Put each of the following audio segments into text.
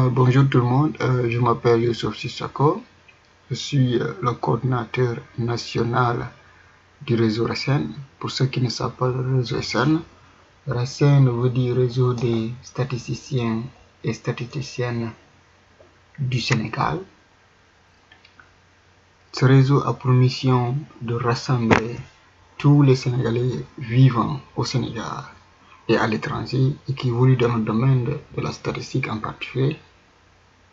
Bonjour tout le monde, je m'appelle Youssouf Sissoko, je suis le coordinateur national du réseau RACEN. Pour ceux qui ne savent pas le réseau RACEN, RACEN veut dire réseau des statisticiens et statisticiennes du Sénégal. Ce réseau a pour mission de rassembler tous les Sénégalais vivant au Sénégal et à l'étranger et qui évoluent dans le domaine de la statistique en particulier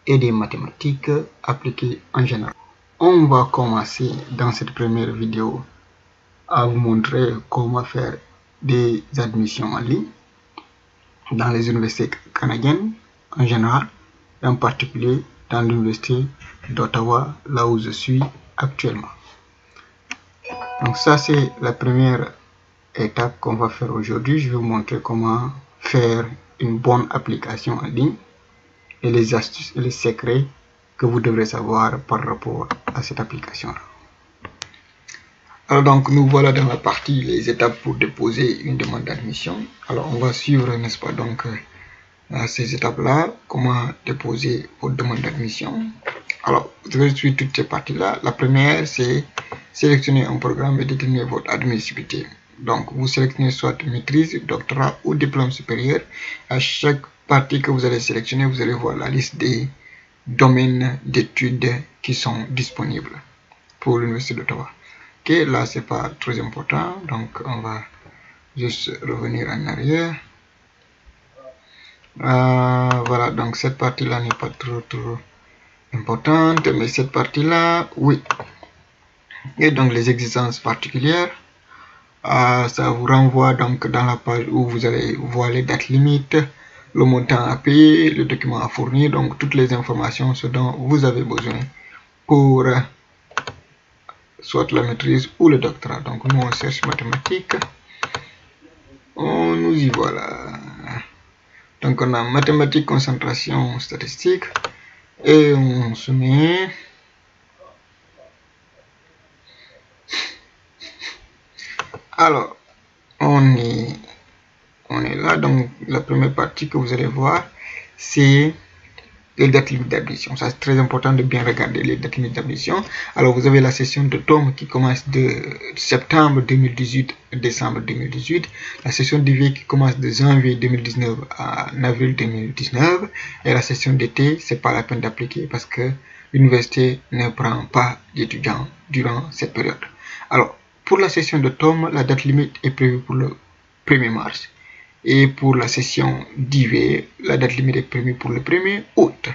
et des mathématiques appliquées en général. On va commencer dans cette première vidéo à vous montrer comment faire des admissions en ligne dans les universités canadiennes en général et en particulier dans l'université d'Ottawa, là où je suis actuellement. Donc ça, c'est la première étape qu'on va faire aujourd'hui. Je vais vous montrer comment faire une bonne application en ligne et les astuces et les secrets que vous devrez savoir par rapport à cette application. Alors donc nous voilà dans la partie les étapes pour déposer une demande d'admission. Alors on va suivre, n'est-ce pas, donc ces étapes-là, comment déposer votre demande d'admission. Alors vous devez suivre toutes ces parties-là. La première, c'est sélectionner un programme et déterminer votre admissibilité. Donc vous sélectionnez soit maîtrise, doctorat ou diplôme supérieur. À chaque partie que vous allez sélectionner, vous allez voir la liste des domaines d'études qui sont disponibles pour l'université d'Ottawa. Ok, là c'est pas très important, donc on va juste revenir en arrière. Voilà, donc cette partie là n'est pas trop importante, mais cette partie là, oui. Et donc les exigences particulières, ça vous renvoie donc dans la page où vous allez voir les dates limites, le montant à payer, le document à fournir, donc toutes les informations, ce dont vous avez besoin pour soit la maîtrise ou le doctorat. Donc nous on cherche mathématiques, nous y voilà. Donc on a mathématiques, concentration, statistique, et on se met alors on est là. Donc la première partie que vous allez voir, c'est les dates limites d'admission. Ça c'est très important de bien regarder les dates limites d'admission. Alors vous avez la session de tome qui commence de septembre 2018 à décembre 2018, la session d'hiver qui commence de janvier 2019 à avril 2019, et la session d'été, c'est pas la peine d'appliquer parce que l'université ne prend pas d'étudiants durant cette période. Alors pour la session de tome, la date limite est prévue pour le 1er mars. Et pour la session d'hiver, la date limite est prévue pour le 1er août.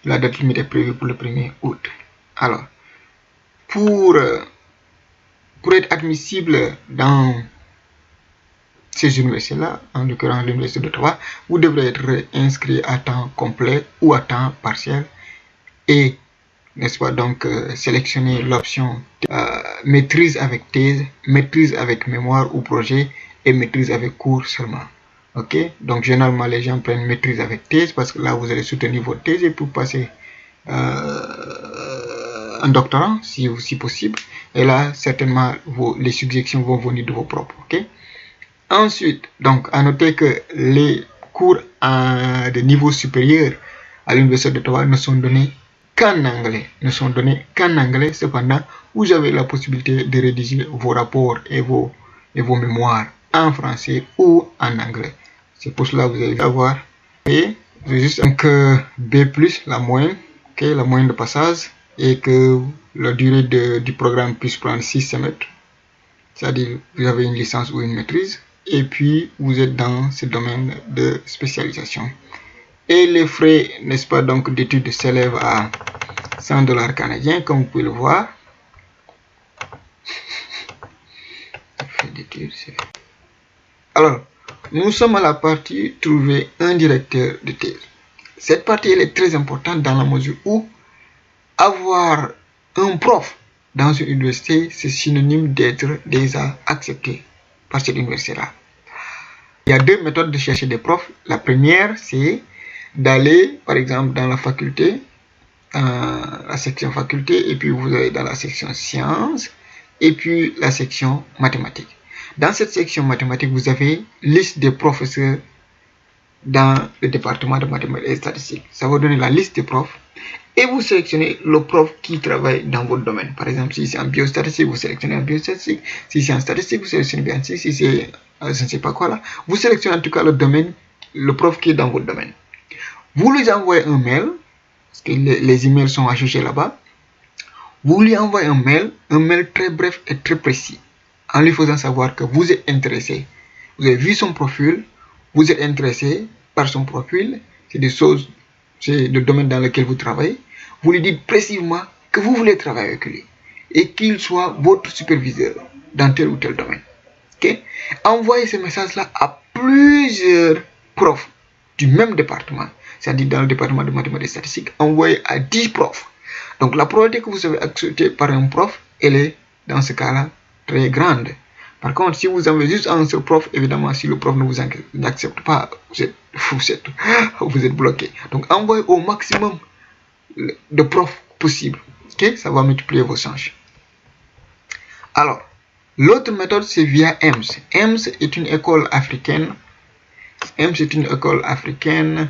La date limite est prévue pour le 1er août. Alors, pour être admissible dans ces universités-là, en l'occurrence l'université d'Ottawa, vous devrez être inscrit à temps complet ou à temps partiel et, n'est-ce pas, donc sélectionner l'option maîtrise avec thèse, maîtrise avec mémoire ou projet et maîtrise avec cours seulement. Ok, donc généralement les gens prennent maîtrise avec thèse parce que là vous allez soutenir votre thèse et pour passer un doctorat si possible, et là certainement les suggestions vont venir de vos propres. Ok, ensuite, donc à noter que les cours de niveau supérieur à l'université d'Ottawa ne sont donnés qu'en anglais, cependant vous avez la possibilité de rédiger vos rapports et vos mémoires en français ou en anglais. C'est pour cela que vous allez avoir et juste que B+, la moyenne, okay, la moyenne de passage, et que la durée du programme puisse prendre 6 semestres, c'est-à-dire vous avez une licence ou une maîtrise, et puis vous êtes dans ce domaine de spécialisation. Et les frais, n'est-ce pas, donc d'études s'élèvent à 100 $ canadiens, comme vous pouvez le voir. Alors, nous sommes à la partie trouver un directeur de thèse. Cette partie elle est très importante dans la mesure où avoir un prof dans une université, c'est synonyme d'être déjà accepté par cette université-là. Il y a deux méthodes de chercher des profs. La première, c'est d'aller, par exemple, dans la faculté, la section faculté, et puis vous allez dans la section sciences, et puis la section mathématiques. Dans cette section mathématiques, vous avez liste des professeurs dans le département de mathématiques et statistiques. Ça va donner la liste des profs et vous sélectionnez le prof qui travaille dans votre domaine. Par exemple, si c'est en biostatistique, vous sélectionnez en biostatistique. Si c'est en statistique, vous sélectionnez bien. Si c'est je ne sais pas quoi là, vous sélectionnez en tout cas le domaine, le prof qui est dans votre domaine. Vous lui envoyez un mail, parce que les emails sont affichés là-bas. Vous lui envoyez un mail très bref et très précis, en lui faisant savoir que vous êtes intéressé. Vous avez vu son profil, vous êtes intéressé par son profil, c'est des choses, c'est le domaine dans lequel vous travaillez. Vous lui dites précisément que vous voulez travailler avec lui et qu'il soit votre superviseur dans tel ou tel domaine. Okay? Envoyez ce message-là à plusieurs profs du même département, c'est-à-dire dans le département de mathématiques et statistiques, envoyez à 10 profs. Donc la probabilité que vous avez accepté par un prof, elle est dans ce cas-là très grande. Par contre, si vous avez juste un seul prof, évidemment, si le prof ne vous accepte pas, vous êtes bloqué. Donc envoyez au maximum de profs possible. Okay? Ça va multiplier vos chances. Alors, l'autre méthode, c'est via EMS. EMS est une école africaine. EMS est une école africaine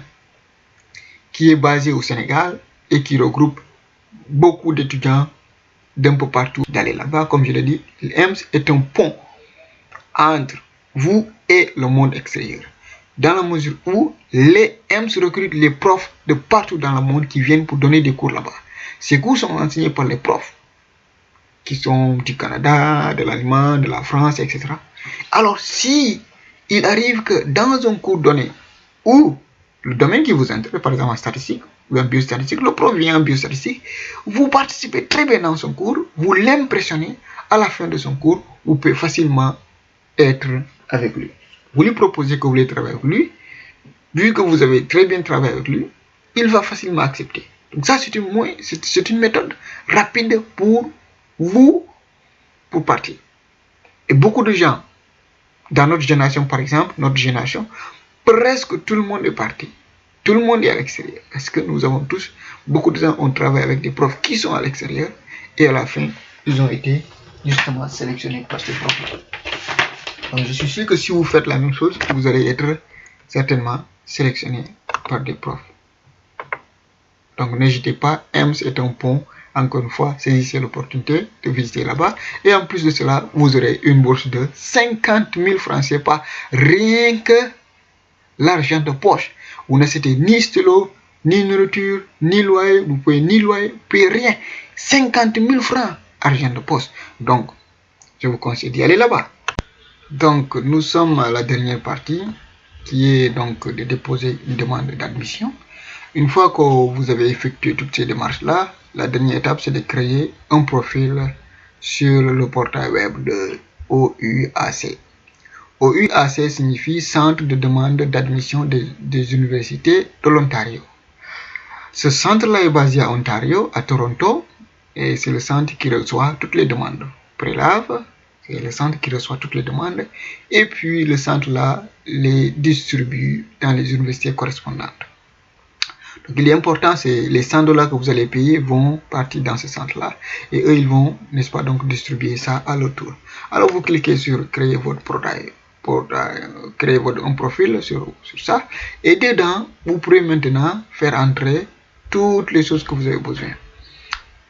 qui est basée au Sénégal et qui regroupe beaucoup d'étudiants d'un peu partout d'aller là-bas. Comme je l'ai dit, l'EMS est un pont entre vous et le monde extérieur. Dans la mesure où les EMS recrutent les profs de partout dans le monde qui viennent pour donner des cours là-bas. Ces cours sont enseignés par les profs qui sont du Canada, de l'Allemagne, de la France, etc. Alors, si il arrive que dans un cours donné, ou le domaine qui vous intéresse, par exemple en statistique ou en biostatistique, le prof vient en biostatistique, vous participez très bien dans son cours, vous l'impressionnez, à la fin de son cours, vous pouvez facilement être avec lui. Vous lui proposez que vous voulez travailler avec lui, vu que vous avez très bien travaillé avec lui, il va facilement accepter. Donc ça, c'est une méthode rapide pour vous, pour partir. Et beaucoup de gens, dans notre génération par exemple, notre génération, presque tout le monde est parti. Tout le monde est à l'extérieur. Parce que nous avons tous, beaucoup de gens ont travaillé avec des profs qui sont à l'extérieur. Et à la fin, ils ont été justement sélectionnés par ces profs. Donc je suis sûr que si vous faites la même chose, vous allez être certainement sélectionné par des profs. Donc n'hésitez pas, EMS est un pont. Encore une fois, saisissez l'opportunité de visiter là-bas. Et en plus de cela, vous aurez une bourse de 50 000 francs CFA, rien que l'argent de poche. Vous n'achetez ni stylo, ni nourriture, ni loyer, vous pouvez ni loyer, vous payez rien. 50 000 francs, argent de poche. Donc, je vous conseille d'y aller là-bas. Donc, nous sommes à la dernière partie, qui est donc de déposer une demande d'admission. Une fois que vous avez effectué toutes ces démarches-là, la dernière étape, c'est de créer un profil sur le portail web de OUAC. OUAC signifie Centre de demande d'admission des universités de l'Ontario. Ce centre-là est basé à Ontario, à Toronto, et c'est le centre qui reçoit toutes les demandes. Prélave, c'est le centre qui reçoit toutes les demandes, et puis le centre-là les distribue dans les universités correspondantes. Donc il est important, c'est les 100 $ que vous allez payer vont partir dans ce centre-là, et eux ils vont, n'est-ce pas, donc distribuer ça à leur tour. Alors vous cliquez sur créer votre portail, pour créer un profil sur ça, et dedans vous pourrez maintenant faire entrer toutes les choses que vous avez besoin,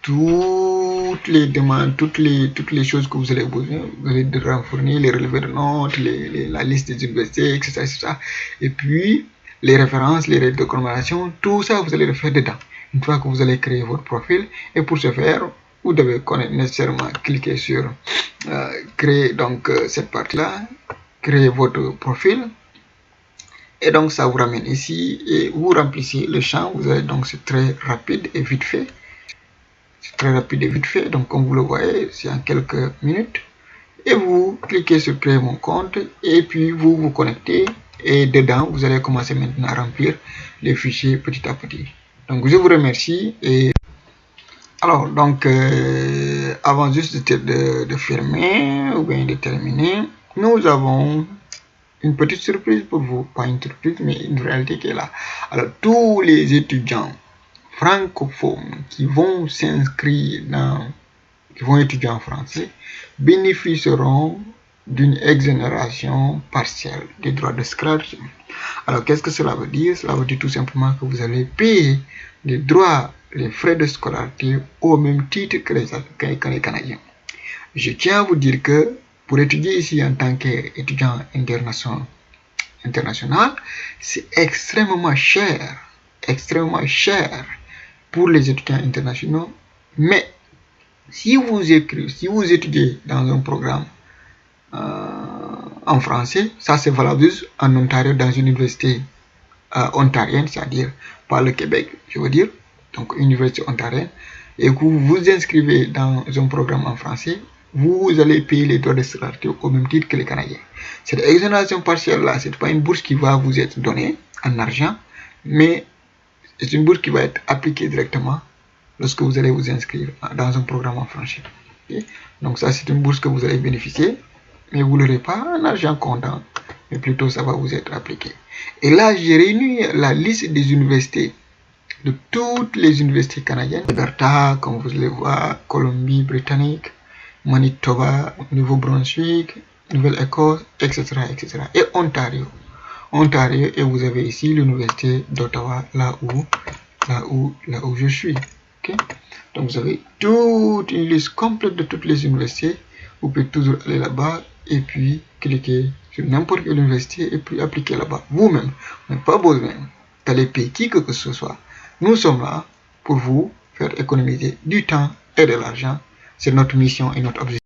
toutes les demandes, toutes les choses que vous avez besoin. Vous allez devoir fournir les relevés de notes, la liste des universités, etc., et puis les références, les règles de commémoration, tout ça vous allez le faire dedans une fois que vous allez créer votre profil. Et pour ce faire, vous devez nécessairement cliquer sur créer donc cette partie là, créer votre profil, et donc ça vous ramène ici et vous remplissez le champ. Vous avez donc, c'est très rapide et vite fait, c'est très rapide et vite fait, donc comme vous le voyez, c'est en quelques minutes. Et vous cliquez sur créer mon compte et puis vous vous connectez, et dedans vous allez commencer maintenant à remplir les fichiers petit à petit. Donc je vous remercie. Et alors donc avant juste de fermer ou bien de terminer, nous avons une petite surprise pour vous, pas une surprise mais une réalité qui est là. Alors tous les étudiants francophones qui vont s'inscrire qui vont étudier en français bénéficieront d'une exonération partielle des droits de scolarité. Alors, qu'est-ce que cela veut dire? Cela veut dire tout simplement que vous allez payer les droits, les frais de scolarité au même titre que les Canadiens. Je tiens à vous dire que pour étudier ici en tant qu'étudiant international, c'est extrêmement cher pour les étudiants internationaux. Mais si vous étudiez dans un programme en français, ça c'est valable en Ontario, dans une université ontarienne, c'est-à-dire pas le Québec, je veux dire, donc université ontarienne, et que vous vous inscrivez dans un programme en français, vous allez payer les droits de scolarité au même titre que les Canadiens. Cette exonération partielle-là, ce n'est pas une bourse qui va vous être donnée en argent, mais c'est une bourse qui va être appliquée directement lorsque vous allez vous inscrire dans un programme en français. Okay? Donc ça, c'est une bourse que vous allez bénéficier, mais vous ne l'aurez pas en argent comptant, mais plutôt ça va vous être appliqué. Et là, j'ai réuni la liste des universités, de toutes les universités canadiennes, Alberta, comme vous allez voir, Colombie-Britannique, Manitoba, Nouveau-Brunswick, Nouvelle-Écosse, etc., etc. Et Ontario, et vous avez ici l'université d'Ottawa, là où je suis. Okay? Donc vous avez toute une liste complète de toutes les universités. Vous pouvez toujours aller là-bas et puis cliquer sur n'importe quelle université et puis appliquer là-bas vous-même. Vous n'avez pas besoin d'aller payer qui que ce soit. Nous sommes là pour vous faire économiser du temps et de l'argent. C'est notre mission et notre objectif.